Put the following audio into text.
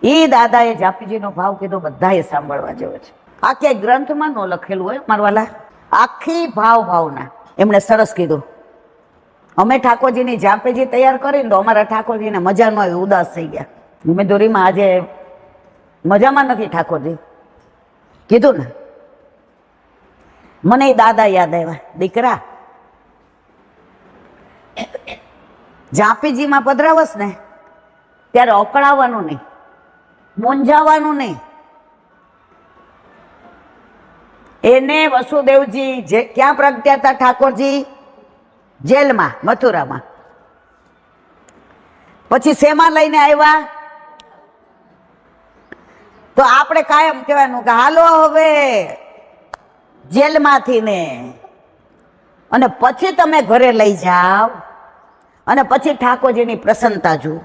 એ દાદાએ જાપીજીનો ભાવ કીધો, બધાએ સાંભળવા જેવો છે. આ ક્યાંય ગ્રંથમાં ન લખેલું હોય મારવાલા, આખી ભાવના એમણે સરસ કીધું. અમે ઠાકોરજીની જાપેજી તૈયાર કરીને તો અમારા ઠાકોરજીને મજા ન આવી, ઉદાસ થઈ ગયા. ઉમેદોરીમાં આજે મજામાં નથી ઠાકોરજી, કીધું ને. મને દાદા યાદ આવ્યા, દીકરા જાપીજીમાં પધરાવસ ને ત્યારે અકળાવવાનું નહીં, મૂંઝાવાનું નહીં. એને વસુદેવજી જે ક્યાં પ્રગટ્યા હતા ઠાકોરજી? જેલમાં, મથુરામાં. પછી શેમાં લઈને આવ્યા? તો આપણે કાયમ કહેવાનું કે હાલો હવે જેલમાંથી ને, અને પછી તમે ઘરે લઈ જાઓ, અને પછી ઠાકોરજીની પ્રસન્નતા જુઓ.